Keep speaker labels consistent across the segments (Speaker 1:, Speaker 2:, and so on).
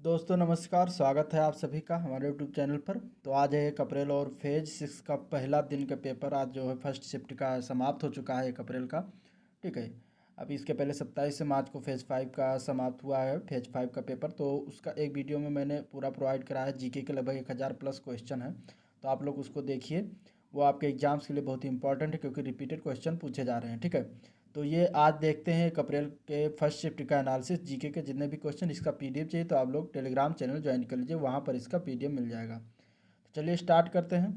Speaker 1: दोस्तों नमस्कार, स्वागत है आप सभी का हमारे यूट्यूब चैनल पर। तो आज है 1 अप्रैल और फेज 6 का पहला दिन का पेपर आज जो है फर्स्ट शिफ्ट का समाप्त हो चुका है 1 अप्रैल का। ठीक है। अभी इसके पहले 27 मार्च को फेज 5 का समाप्त हुआ है, फेज 5 का पेपर। तो उसका एक वीडियो में मैंने पूरा प्रोवाइड करा है। जीके के लगभग 1000+ क्वेश्चन है, तो आप लोग उसको देखिए। वो आपके एग्जाम्स के लिए बहुत ही इंपॉर्टेंट है क्योंकि रिपीटेड क्वेश्चन पूछे जा रहे हैं। ठीक है। तो ये आज देखते हैं 1 अप्रैल के फर्स्ट शिफ्ट का एनालिसिस जीके के जितने भी क्वेश्चन। इसका पीडीएफ चाहिए तो आप लोग टेलीग्राम चैनल ज्वाइन कर लीजिए, वहाँ पर इसका पीडीएफ मिल जाएगा। तो चलिए स्टार्ट करते हैं।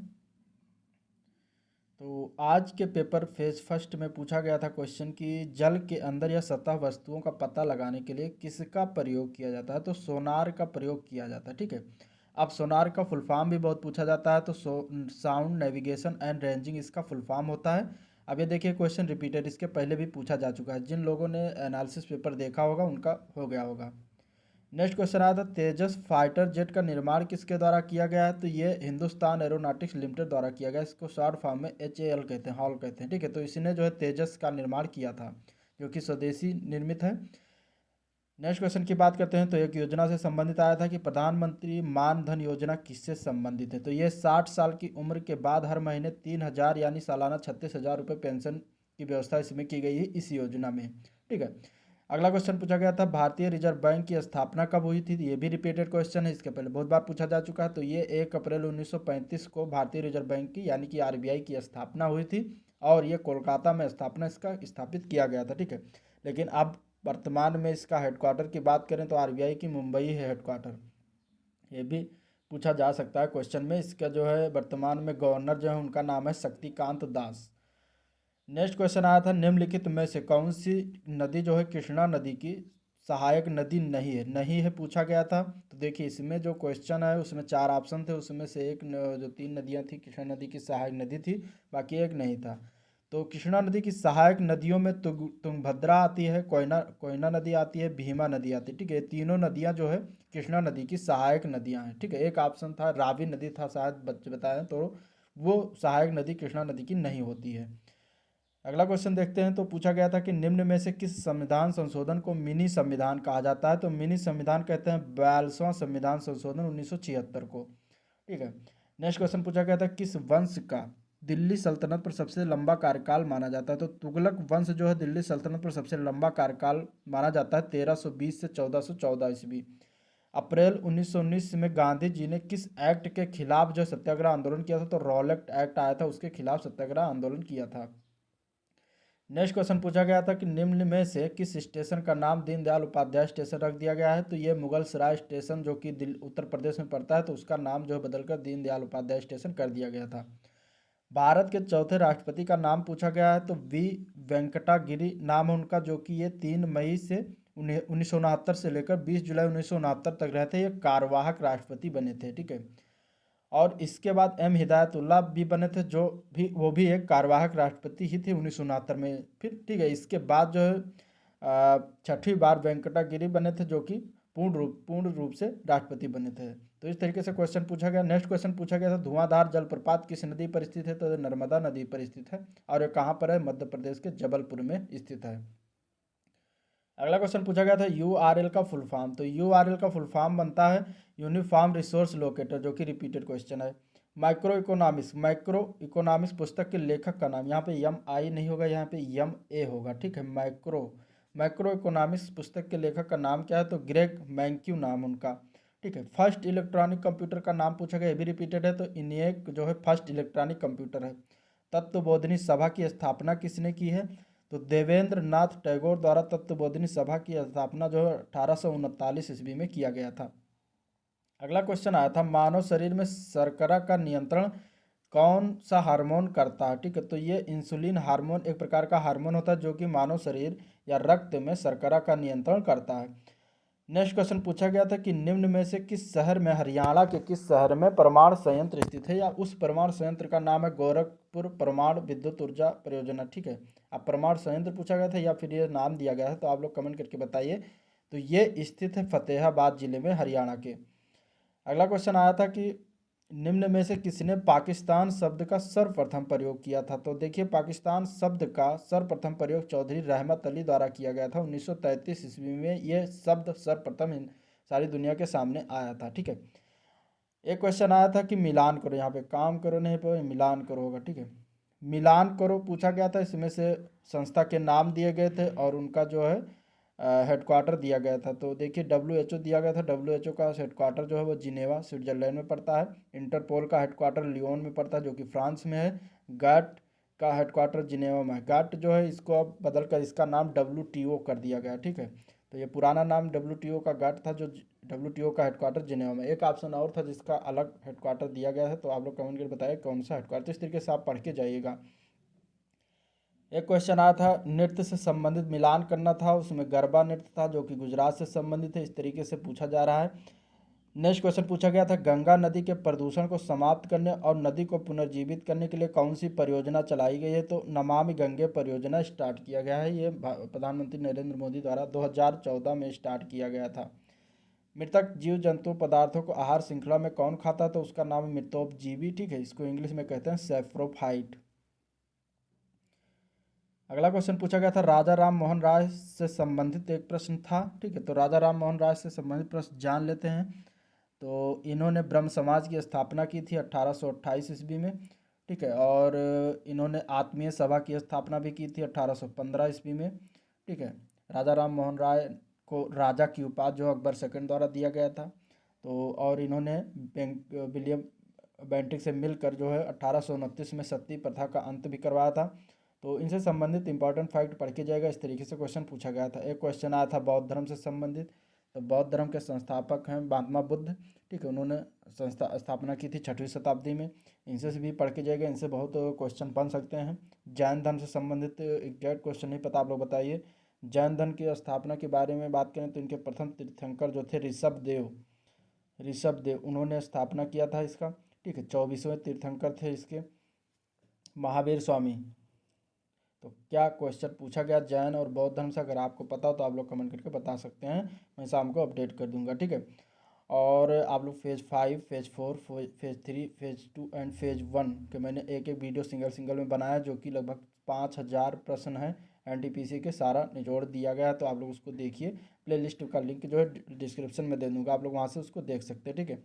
Speaker 1: तो आज के पेपर फेज फर्स्ट में पूछा गया था क्वेश्चन कि जल के अंदर या सतह वस्तुओं का पता लगाने के लिए किसका प्रयोग किया जाता है। तो सोनार का प्रयोग किया जाता है। ठीक है। अब सोनार का फुल फॉर्म भी बहुत पूछा जाता है। तो साउंड नेविगेशन एंड रेंजिंग इसका फुल फॉर्म होता है। अब ये देखिए क्वेश्चन रिपीटेड, इसके पहले भी पूछा जा चुका है। जिन लोगों ने एनालिसिस पेपर देखा होगा उनका हो गया होगा। नेक्स्ट क्वेश्चन आया था तेजस फाइटर जेट का निर्माण किसके द्वारा किया गया है। तो ये हिंदुस्तान एरोनॉटिक्स लिमिटेड द्वारा किया गया। इसको शॉर्ट फॉर्म में HAL कहते हैं, हॉल कहते हैं। ठीक है। तो इसने जो है तेजस का निर्माण किया था, जो कि स्वदेशी निर्मित है। नेक्स्ट क्वेश्चन की बात करते हैं। तो एक योजना से संबंधित आया था कि प्रधानमंत्री मान धन योजना किससे संबंधित है। तो ये 60 साल की उम्र के बाद हर महीने 3000 यानी सालाना 36,000 रुपये पेंशन की व्यवस्था इसमें की गई है, इस योजना में। ठीक है। अगला क्वेश्चन पूछा गया था भारतीय रिजर्व बैंक की स्थापना कब हुई थी। ये भी रिपीटेड क्वेश्चन है, इसके पहले बहुत बार पूछा जा चुका है। तो ये 1 अप्रैल 1935 को भारतीय रिजर्व बैंक की यानी कि RBI की स्थापना हुई थी, और ये कोलकाता में इसका स्थापित किया गया था। ठीक है। लेकिन अब वर्तमान में इसका हेडक्वार्टर की बात करें तो RBI की मुंबई है हेडक्वार्टर। ये भी पूछा जा सकता है क्वेश्चन में। इसका जो है वर्तमान में गवर्नर जो है उनका नाम है शक्तिकांत दास। नेक्स्ट क्वेश्चन आया था निम्नलिखित में से कौन सी नदी जो है कृष्णा नदी की सहायक नदी नहीं है पूछा गया था। तो देखिए इसमें जो क्वेश्चन है उसमें 4 ऑप्शन थे, उसमें से एक जो 3 नदियां थी कृष्णा नदी की सहायक नदी थी, बाकी एक नहीं था। तो कृष्णा नदी की सहायक नदियों में तुंगभद्रा आती है, कोयना कोयना नदी आती है, भीमा नदी आती है। ठीक है। ये तीनों नदियां जो है कृष्णा नदी की सहायक नदियां हैं। ठीक है। एक ऑप्शन था रावी नदी था, शायद बच्चे बताए, तो वो सहायक नदी कृष्णा नदी की नहीं होती है। अगला क्वेश्चन देखते हैं। तो पूछा गया था कि निम्न में से किस संविधान संशोधन को मिनी संविधान कहा जाता है। तो मिनी संविधान कहते हैं 42वां संविधान संशोधन 1976 को। ठीक है। नेक्स्ट क्वेश्चन पूछा गया था किस वंश का दिल्ली सल्तनत पर सबसे लंबा कार्यकाल माना जाता है। तो तुगलक वंश जो है दिल्ली सल्तनत पर सबसे लंबा कार्यकाल माना जाता है, 1320 से 1414 ईस्वी। अप्रैल 1919 में गांधी जी ने किस एक्ट के खिलाफ जो सत्याग्रह आंदोलन किया था। तो रॉलेट एक्ट आया था, उसके खिलाफ सत्याग्रह आंदोलन किया था। नेक्स्ट क्वेश्चन पूछा गया था कि निम्न में से किस स्टेशन का नाम दीनदयाल उपाध्याय स्टेशन रख दिया गया है। तो ये मुगल सराय स्टेशन जो कि उत्तर प्रदेश में पड़ता है, तो उसका नाम जो है बदलकर दीनदयाल उपाध्याय स्टेशन कर दिया गया था। भारत के चौथे राष्ट्रपति का नाम पूछा गया है। तो वेंकटा गिरी नाम है उनका, जो कि ये 3 मई से 1969 से लेकर 20 जुलाई 1969 तक रहते ये कार्यवाहक राष्ट्रपति बने थे। ठीक है। और इसके बाद हिदायतुल्लाह भी बने थे, जो भी वो भी एक कार्यवाहक राष्ट्रपति ही थे 1969 में फिर। ठीक है। इसके बाद जो है छठी बार वेंकटा गिरी बने थे, जो कि पूर्ण रूप से राष्ट्रपति बने थे। तो इस तरीके से क्वेश्चन पूछा गया। नेक्स्ट क्वेश्चन पूछा गया था धुआंधार जलप्रपात किस नदी पर स्थित है। तो ये नर्मदा नदी पर स्थित है, और ये कहाँ पर है, मध्य प्रदेश के जबलपुर में स्थित है। अगला क्वेश्चन पूछा गया था URL का फुल फॉर्म। तो URL का फुल फॉर्म बनता है यूनिफॉर्म रिसोर्स लोकेटर, जो कि रिपीटेड क्वेश्चन है। माइक्रो इकोनॉमिक्स पुस्तक के लेखक का नाम, यहाँ पे MI नहीं होगा, यहाँ पे MA होगा। ठीक है। माइक्रो इकोनॉमिक्स पुस्तक के लेखक का नाम क्या है। तो ग्रेग मैंक्यू नाम उनका। ठीक है। फर्स्ट इलेक्ट्रॉनिक कंप्यूटर का नाम पूछा गया, ये भी रिपीटेड है। तो इनिएक जो है फर्स्ट इलेक्ट्रॉनिक कंप्यूटर है। तत्वबोधिनी सभा की स्थापना किसने की है। तो देवेंद्र नाथ टैगोर द्वारा तत्वबोधिनी सभा की स्थापना जो है 1839 ईस्वी में किया गया था। अगला क्वेश्चन आया था मानव शरीर में शर्करा का नियंत्रण कौन सा हार्मोन करता है। ठीक है। तो ये इंसुलिन हार्मोन एक प्रकार का हार्मोन होता है, जो कि मानव शरीर या रक्त में शर्करा का नियंत्रण करता है। नेक्स्ट क्वेश्चन पूछा गया था कि निम्न में से किस शहर में, हरियाणा के किस शहर में परमाणु संयंत्र स्थित है, या उस परमाणु संयंत्र का नाम है गोरखपुर परमाणु विद्युत ऊर्जा परियोजना। ठीक है। अब परमाणु संयंत्र पूछा गया था या फिर ये नाम दिया गया है, तो आप लोग कमेंट करके बताइए। तो ये स्थित है फतेहाबाद जिले में, हरियाणा के। अगला क्वेश्चन आया था कि निम्न में से किसने पाकिस्तान शब्द का सर्वप्रथम प्रयोग किया था। तो देखिए पाकिस्तान शब्द का सर्वप्रथम प्रयोग चौधरी रहमत अली द्वारा किया गया था 1933 ईस्वी में। ये शब्द सर्वप्रथम सारी दुनिया के सामने आया था। ठीक है, एक क्वेश्चन आया था कि मिलान करो, यहाँ पे काम करो नहीं पे मिलान करो होगा। ठीक है, मिलान करो पूछा गया था, इसमें से संस्था के नाम दिए गए थे और उनका जो है हेडक्वार्टर दिया गया था। तो देखिए WHO दिया गया था, WHO का हेडक्वार्टर जो है वो जिनेवा स्विट्जरलैंड में पड़ता है। इंटरपोल का हेडक्वार्टर लियोन में पड़ता है जो कि फ्रांस में है। गैट का हेडक्वार्टर जिनेवा में है। गैट जो है इसको अब बदल कर इसका नाम WTO कर दिया गया। ठीक है, तो ये पुराना नाम WTO का गैट था, जो WTO का हेडक्वार्टर जिनेवा में। एक ऑप्शन और था जिसका अलग हेडक्वार्टर दिया गया है, तो आप लोग कमेंट करके बताइए कौन सा हेडक्वार्टर। तो इस तरीके से आप पढ़ के जाइएगा। एक क्वेश्चन आया था नृत्य से संबंधित मिलान करना था, उसमें गरबा नृत्य था जो कि गुजरात से संबंधित है, इस तरीके से पूछा जा रहा है। नेक्स्ट क्वेश्चन पूछा गया था गंगा नदी के प्रदूषण को समाप्त करने और नदी को पुनर्जीवित करने के लिए कौन सी परियोजना चलाई गई है। तो नमामि गंगे परियोजना स्टार्ट किया गया है, ये प्रधानमंत्री नरेंद्र मोदी द्वारा 2014 में स्टार्ट किया गया था। मृतक जीव जंतु पदार्थों को आहार श्रृंखला में कौन खाता है, तो उसका नाम है मृतोपजीवी। ठीक है, इसको इंग्लिश में कहते हैं सेफ्रोफाइट। अगला क्वेश्चन पूछा गया था राजा राम मोहन राय से संबंधित एक प्रश्न था। ठीक है, तो राजा राम मोहन राय से संबंधित प्रश्न जान लेते हैं। तो इन्होंने ब्रह्म समाज की स्थापना की थी 1828 ईस्वी में। ठीक है, और इन्होंने आत्मीय सभा की स्थापना भी की थी 1815 ईस्वी में। ठीक है, राजा राम मोहन राय को राजा की उपाधि जो अकबर सेकंड द्वारा दिया गया था। तो और इन्होंने विलियम बेंटिक से मिलकर जो है 1829 में सती प्रथा का अंत भी करवाया था। तो इनसे संबंधित इंपॉर्टेंट फैक्ट पढ़ के जाएगा, इस तरीके से क्वेश्चन पूछा गया था। एक क्वेश्चन आया था बौद्ध धर्म से संबंधित, तो बौद्ध धर्म के संस्थापक हैं महात्मा बुद्ध। ठीक है, उन्होंने संस्था स्थापना की थी 6वीं शताब्दी में। इनसे भी पढ़ के जाएगा, इनसे बहुत क्वेश्चन बन सकते हैं। जैन धर्म से संबंधित एग्जैक्ट क्वेश्चन नहीं पता, आप लोग बताइए। जैन धर्म की स्थापना के बारे में बात करें तो इनके प्रथम तीर्थंकर जो थे ऋषभ देव उन्होंने स्थापना किया था इसका। ठीक है, 24वें तीर्थंकर थे इसके महावीर स्वामी। तो क्या क्वेश्चन पूछा गया जैन और बौद्ध धर्म से, अगर आपको पता हो तो आप लोग कमेंट करके बता सकते हैं, मैं शाम को अपडेट कर दूंगा। ठीक है, और आप लोग phase 5, phase 4, phase 3, phase 2 and phase 1 के मैंने एक एक वीडियो सिंगल सिंगल में बनाया, जो कि लगभग 5000 प्रश्न हैं। NTPC के सारा निचोड़ दिया गया है, तो आप लोग उसको देखिए। प्लेलिस्ट का लिंक जो है डिस्क्रिप्शन में दे दूंगा, आप लोग वहाँ से उसको देख सकते हैं। ठीक है,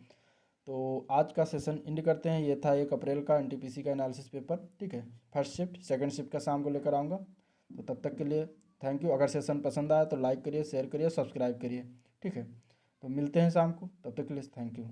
Speaker 1: तो आज का सेशन एंड करते हैं। ये था 1 अप्रैल का NTPC का एनालिसिस पेपर। ठीक है, फर्स्ट शिफ्ट सेकंड शिफ्ट का शाम को लेकर आऊँगा। तो तब तक के लिए थैंक यू। अगर सेशन पसंद आया तो लाइक करिए, शेयर करिए, सब्सक्राइब करिए। ठीक है, तो मिलते हैं शाम को, तब तक के लिए थैंक यू।